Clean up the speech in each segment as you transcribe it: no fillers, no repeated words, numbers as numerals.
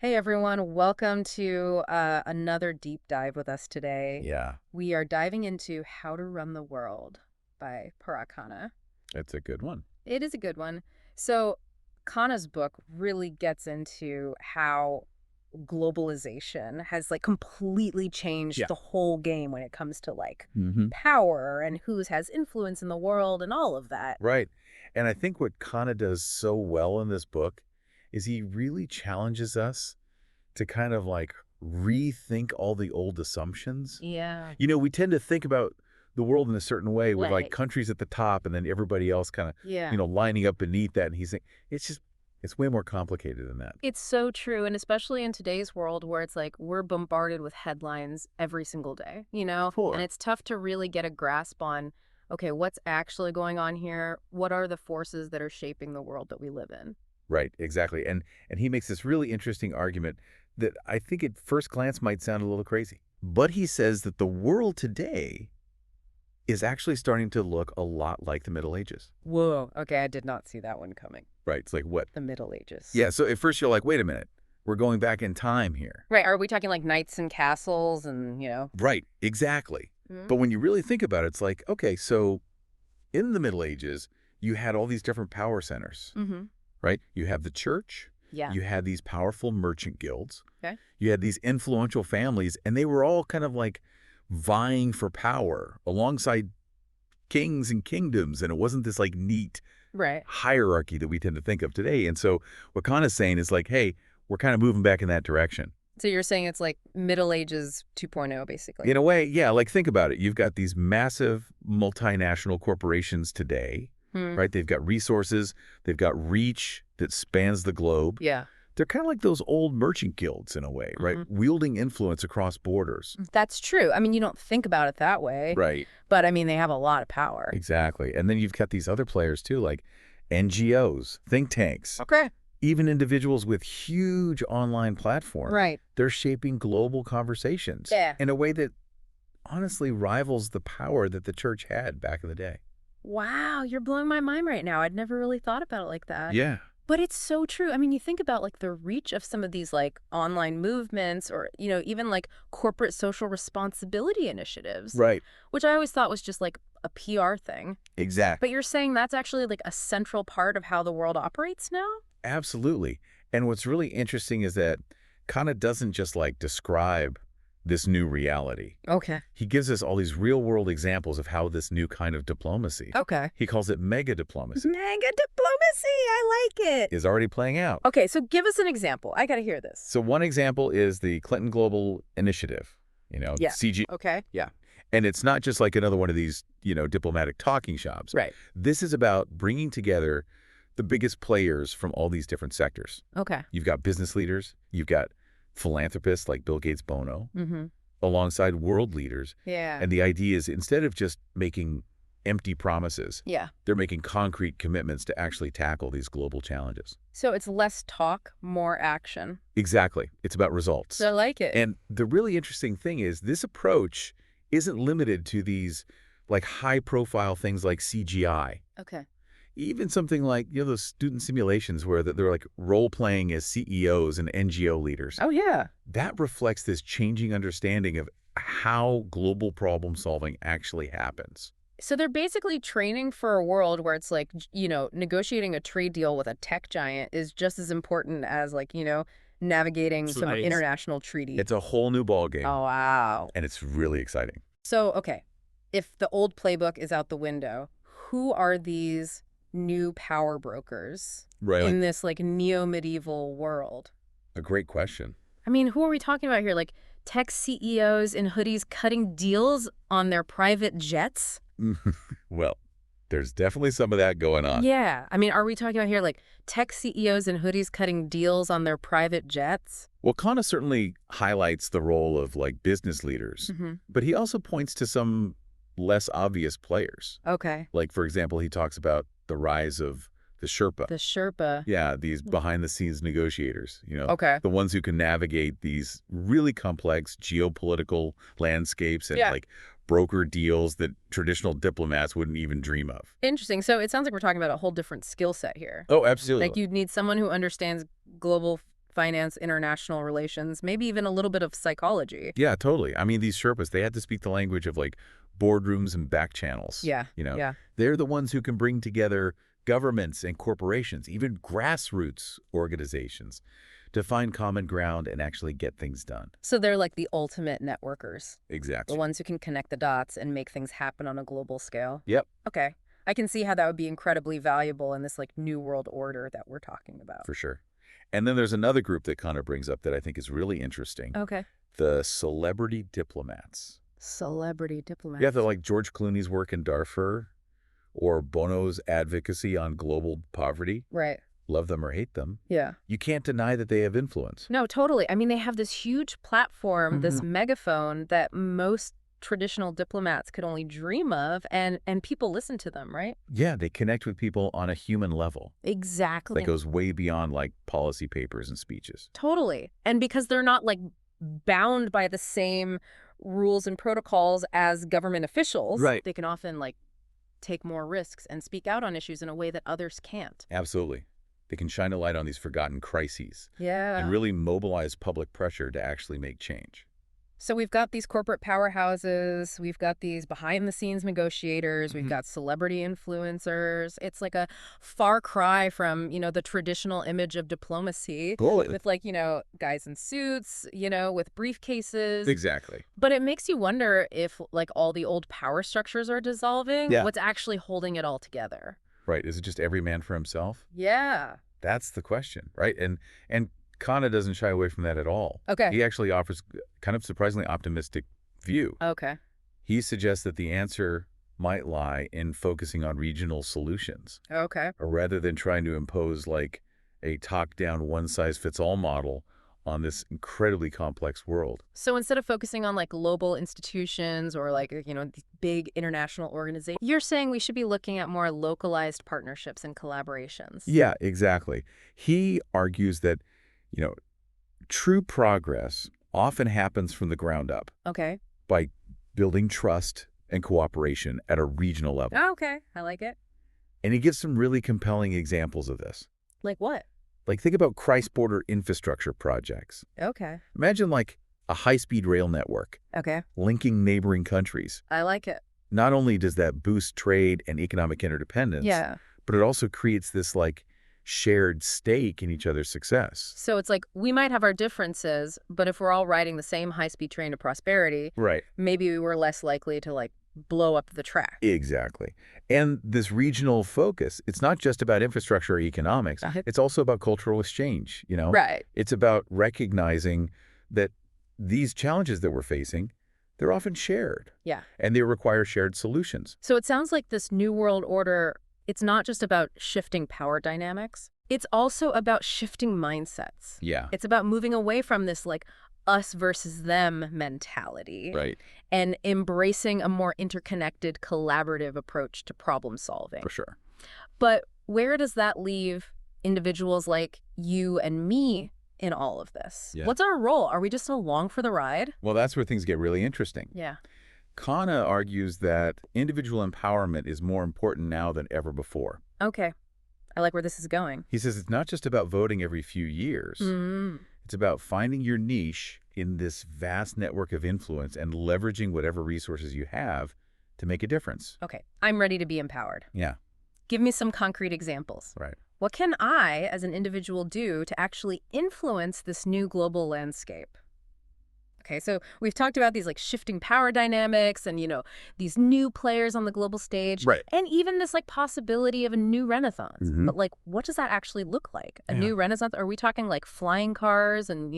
Hey everyone, welcome to another deep dive with us today. Yeah, We are diving into How to Run the World by Parag. it's a good one. It is a good one. So, Khanna's book really gets into how globalization has like completely changed Yeah. the whole game when it comes to like hmm power and who has influence in the world and all of that. Right. And I think what Khanna does so well in this book is he really challenges us to kind of like rethink all the old assumptions. Yeah. We tend to think about the world in a certain way with like Right. countries at the top and then everybody else kind of, Yeah. lining up beneath that. And he's saying, it's way more complicated than that. It's so true, and especially in today's world where it's like we're bombarded with headlines every single day, you know? And Sure. it's tough to really get a grasp on, okay, what's actually going on here? What are the forces that are shaping the world that we live in? Right, exactly. And he makes this really interesting argument that I think at first glance might sound a little crazy. But he says that the world today is actually starting to look a lot like the Middle Ages. Whoa. Okay, I did not see that one coming. Right. It's like what? The Middle Ages. Yeah, so at first you're like, "Wait a minute. We're going back in time here." Right. Are we talking like knights and castles Right, exactly. Mhm. But when you really think about it, it's like, okay, so in the Middle Ages, you had all these different power centers, Mm-hmm. right? You have the church, Yeah. you had these powerful merchant guilds, Okay. you had these influential families, and they were all kind of like vying for power alongside kings and kingdoms. And it wasn't this like neat Right. hierarchy that we tend to think of today. And so what Khan's saying is like, hey, we're kind of moving back in that direction. So you're saying it's like Middle Ages 2.0, In basically. a way, yeah, like think about it. You've got these massive multinational corporations today, Hmm. right? They've got resources, they've got reach that spans the globe. Yeah. They're kind of like those old merchant guilds in a way, right? Wielding influence across borders. That's true. I mean, you don't think about it that way, Right. but I mean, they have a lot of power. Exactly. And then you've got these other players too, like NGOs, think tanks, Okay. even individuals with huge online platforms. Right. They're shaping global conversations Yeah. in a way that honestly rivals the power that the church had back in the day. Wow, you're blowing my mind right now. I'd never really thought about it like that. Yeah. But it's so true. I mean, you think about like the reach of some of these like online movements or, even like corporate social responsibility initiatives, Right. which I always thought was just like a PR thing. But Exactly. you're saying that's actually like a central part of how the world operates now? Absolutely. And what's really interesting is that Kana doesn't just like describe this new reality. Okay. He gives us all these real world examples of how this new kind of diplomacy, Okay. he calls it mega diplomacy, Mega diplomacy. I like it. is already playing out. Okay, so give us an example. I got to hear this. So one example is the Clinton Global Initiative, Yeah. CG. Okay. Yeah. And it's not just like another one of these, diplomatic talking shops. Right. This is about bringing together the biggest players from all these different sectors. Okay. You've got business leaders, you've got philanthropists like Bill Gates, Bono, Mm-hmm. alongside world leaders. Yeah. And the idea is instead of just making empty promises, Yeah. they're making concrete commitments to actually tackle these global challenges. So it's less talk, more action. Exactly. It's about results. I like it. And the really interesting thing is this approach isn't limited to these like high profile things like CGI. Okay. Even something like, those student simulations where they're like role playing as CEOs and NGO leaders. Oh, yeah. That reflects this changing understanding of how global problem solving actually happens. So they're basically training for a world where it's like, negotiating a trade deal with a tech giant is just as important as like, navigating some Right. international treaty. It's a whole new ballgame, Oh, wow. and it's really exciting. So, okay, if the old playbook is out the window, who are these new power brokers Right. in this like neo-medieval world? A great question. I mean, who are we talking about here? Like tech CEOs in hoodies cutting deals on their private jets? Well, there's definitely some of that going on. Yeah. I mean, are we talking about here like tech CEOs in hoodies cutting deals on their private jets? Well, Khanna certainly highlights the role of like business leaders, Mm-hmm. but he also points to some less obvious players. Okay. Like, for example, he talks about the rise of the Sherpa. The Sherpa. Yeah, these behind the scenes negotiators, Okay. the ones who can navigate these really complex geopolitical landscapes and Yeah. like broker deals that traditional diplomats wouldn't even dream of. Interesting. So it sounds like we're talking about a whole different skill set here. Oh, absolutely. Like you'd need someone who understands global finance, international relations, maybe even a little bit of psychology. Yeah, totally. I mean, these Sherpas, they had to speak the language of like boardrooms and back channels. Yeah, You know, yeah. they're the ones who can bring together governments and corporations, even grassroots organizations, to find common ground and actually get things done. So they're like the ultimate networkers, the Exactly. ones who can connect the dots and make things happen on a global scale. Yep, Okay. I can see how that would be incredibly valuable in this like new world order that we're talking about. for sure. And then there's another group that Khanna brings up that I think is really interesting, Okay. the celebrity diplomats. Celebrity Yeah, diplomats. they're like George Clooney's work in Darfur or Bono's advocacy on global poverty. Right. Love them or hate them. Yeah. You can't deny that they have influence. No, totally. I mean, they have this huge platform, this Mhm. megaphone that most traditional diplomats could only dream of, and people listen to them, right? Yeah, they connect with people on a human level Exactly. that goes way beyond like policy papers and speeches. Totally. And because they're not like bound by the same rules and protocols as government officials, Right. they can often like take more risks and speak out on issues in a way that others can't. Absolutely. They can shine a light on these forgotten crises and Yeah. really mobilize public pressure to actually make change. So we've got these corporate powerhouses, we've got these behind-the-scenes negotiators, we've Mhm. got celebrity influencers. It's like a far cry from, the traditional image of diplomacy Totally. with like, guys in suits, with briefcases. Exactly. But it makes you wonder if like all the old power structures are dissolving, Yeah. what's actually holding it all together? Right. Is it just every man for himself? Yeah. That's the question, right? And Khanna doesn't shy away from that at all. Okay. He actually offers kind of surprisingly optimistic view. Okay. He suggests that the answer might lie in focusing on regional solutions, Okay. or rather than trying to impose like a top-down one-size-fits-all model on this incredibly complex world. So instead of focusing on like global institutions or like, these big international organizations, you're saying we should be looking at more localized partnerships and collaborations. Yeah, exactly. He argues that, you know, true progress often happens from the ground up Okay. by building trust and cooperation at a regional level. Okay. I like it. And he gives some really compelling examples of this. Like what? Like, think about cross-border infrastructure projects. Okay. Imagine, like, a high-speed rail network Okay. linking neighboring countries. I like it. Not only does that boost trade and economic interdependence, Yeah. but it also creates this, like, shared stake in each other's success. So it's like we might have our differences, but if we're all riding the same high-speed train to prosperity, Right. maybe we're less likely to like blow up the track. Exactly. And this regional focus, it's not just about infrastructure or economics. Uh-huh. It's also about cultural exchange, you know? Right. It's about recognizing that these challenges that we're facing, they're often shared. Yeah. And they require shared solutions. So it sounds like this new world order, it's not just about shifting power dynamics. It's also about shifting mindsets. Yeah. It's about moving away from this like us versus them mentality Right. and embracing a more interconnected, collaborative approach to problem solving. For sure. But where does that leave individuals like you and me in all of this? Yeah. What's our role? Are we just along for the ride? Well, that's where things get really interesting. Yeah. Khanna argues that individual empowerment is more important now than ever before. Okay. I like where this is going. He says it's not just about voting every few years. Mm. It's about finding your niche in this vast network of influence and leveraging whatever resources you have to make a difference. Okay. I'm ready to be empowered. Yeah, Give me some concrete examples. right. What can I, as an individual, do to actually influence this new global landscape? Okay, so we've talked about these like shifting power dynamics and, these new players on the global stage. Right. And even this like possibility of a new renaissance. Mhm. But like, what does that actually look like? A Yeah. new renaissance? Are we talking like flying cars and,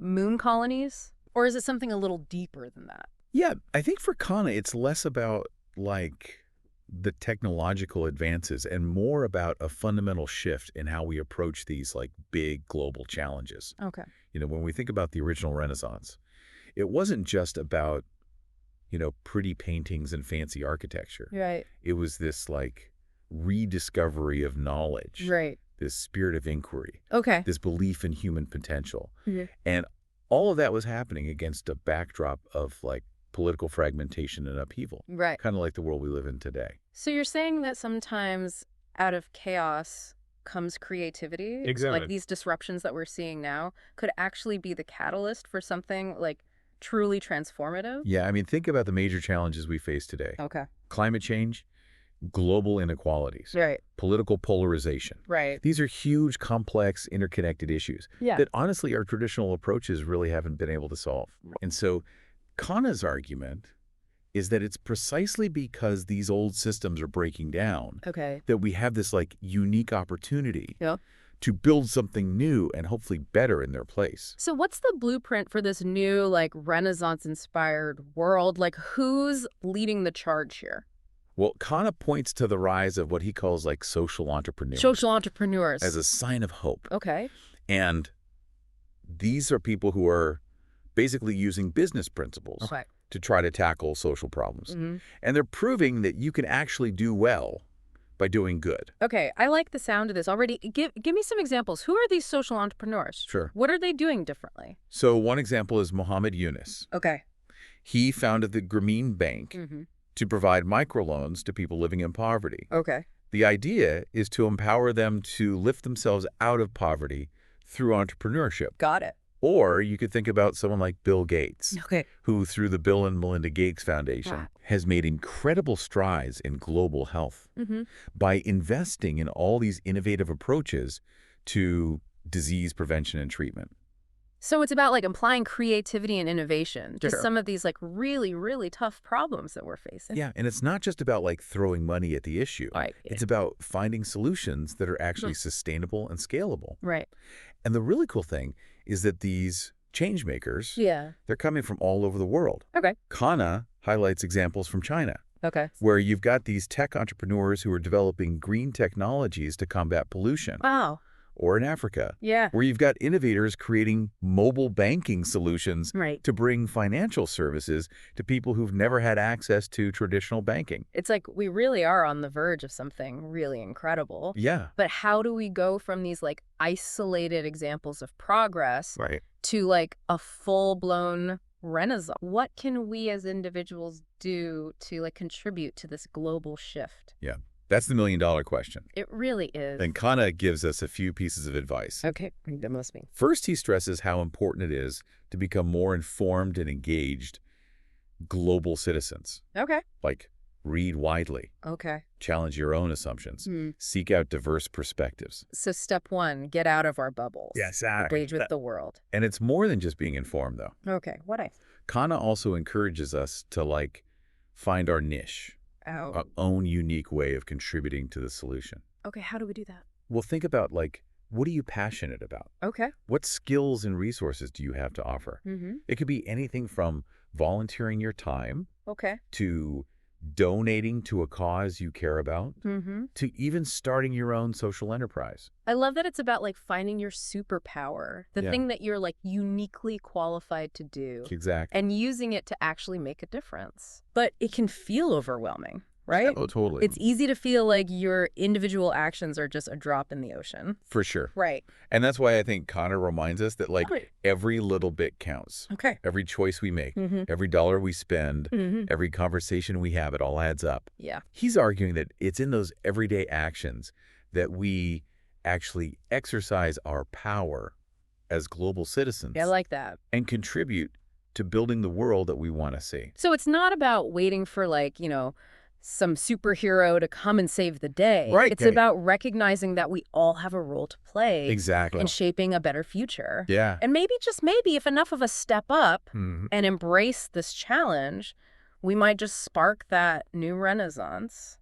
moon colonies? Or is it something a little deeper than that? Yeah, I think for Khanna, it's less about like the technological advances and more about a fundamental shift in how we approach these like big global challenges. Okay. When we think about the original Renaissance, it wasn't just about, pretty paintings and fancy architecture. Right. It was this like rediscovery of knowledge, Right. this spirit of inquiry, Okay. this belief in human potential. Yeah. And all of that was happening against a backdrop of like political fragmentation and upheaval, Right. kind of like the world we live in today. So you're saying that sometimes out of chaos comes creativity. Exactly. Like these disruptions that we're seeing now could actually be the catalyst for something like truly transformative. Yeah, I mean, think about the major challenges we face today. Okay. Climate change, global inequalities, Right. political polarization. Right. These are huge, complex, interconnected issues Yeah. that honestly our traditional approaches really haven't been able to solve. And so Khanna's argument is that it's precisely because these old systems are breaking down Okay. that we have this like unique opportunity Yeah. to build something new and hopefully better in their place. So what's the blueprint for this new, like, Renaissance-inspired world? Like, who's leading the charge here? Well, Khanna points to the rise of what he calls like social entrepreneurs Social entrepreneurs. as a sign of hope. Okay. And these are people who are basically using business principles Okay. to try to tackle social problems. Mm-hmm. And they're proving that you can actually do well by doing good. Okay, I like the sound of this already. Give me some examples. Who are these social entrepreneurs? Sure. What are they doing differently? So one example is Mohammed Yunus. Okay. He founded the Grameen Bank Mm-hmm. to provide microloans to people living in poverty. Okay. The idea is to empower them to lift themselves out of poverty through entrepreneurship. Got it. Or you could think about someone like Bill Gates, Okay. who through the Bill and Melinda Gates Foundation Ah. has made incredible strides in global health Mm-hmm. by investing in all these innovative approaches to disease prevention and treatment. So it's about like applying creativity and innovation to Sure. some of these like really, really tough problems that we're facing. Yeah, and it's not just about like throwing money at the issue. Right. It's about finding solutions that are actually sustainable and scalable. Right. And the really cool thing is that these change makers, Yeah. they're coming from all over the world. Okay. Khanna highlights examples from China, Okay. where you've got these tech entrepreneurs who are developing green technologies to combat pollution. Wow. Or in Africa, Yeah. where you've got innovators creating mobile banking solutions Right. to bring financial services to people who've never had access to traditional banking. It's like we really are on the verge of something really incredible. Yeah. But how do we go from these like isolated examples of progress Right. to like a full-blown renaissance? What can we as individuals do to like contribute to this global shift? Yeah. That's the million-dollar question. It really is. And Khanna gives us a few pieces of advice. Okay, that must be. First, he stresses how important it is to become more informed and engaged global citizens. Okay. Like, read widely, Okay. challenge your own assumptions, Hmm. seek out diverse perspectives. So step one, get out of our bubbles. exactly. Engage with the world. And it's more than just being informed, though. Okay, what I... Khanna also encourages us to, like, find our niche, Oh. our own unique way of contributing to the solution. Okay, how do we do that? Well, think about, like, what are you passionate about? Okay. What skills and resources do you have to offer? Mm-hmm. It could be anything from volunteering your time Okay. to donating to a cause you care about, Mm-hmm. to even starting your own social enterprise. I love that it's about like finding your superpower, the Yeah. thing that you're like uniquely qualified to do, Exactly. and using it to actually make a difference. But it can feel overwhelming, right? Oh, totally. It's easy to feel like your individual actions are just a drop in the ocean. For sure. Right. And that's why I think Khanna reminds us that, like, Right. every little bit counts. Okay. Every choice we make, Mm-hmm. every dollar we spend, Mm-hmm. every conversation we have, it all adds up. Yeah. He's arguing that it's in those everyday actions that we actually exercise our power as global citizens I like that. and contribute to building the world that we want to see. So it's not about waiting for like, some superhero to come and save the day. Right. It's about recognizing that we all have a role to play Exactly. in shaping a better future. Yeah. And maybe, just maybe, if enough of us step up Mhm. and embrace this challenge, we might just spark that new renaissance.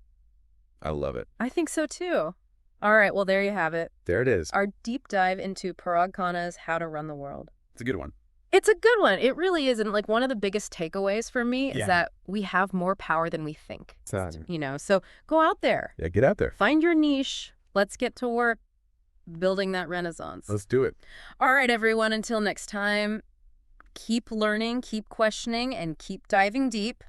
I love it. I think so too. All right, well, there you have it. There it is. Our deep dive into Parag Khanna's How to Run the World. It's a good one. It's a good one. It really is. And like one of the biggest takeaways for me is Yeah. that we have more power than we think. Exactly. So go out there, Yeah, get out there. find your niche. Let's get to work building that renaissance. Let's do it. All right, everyone, until next time, keep learning, keep questioning, and keep diving deep.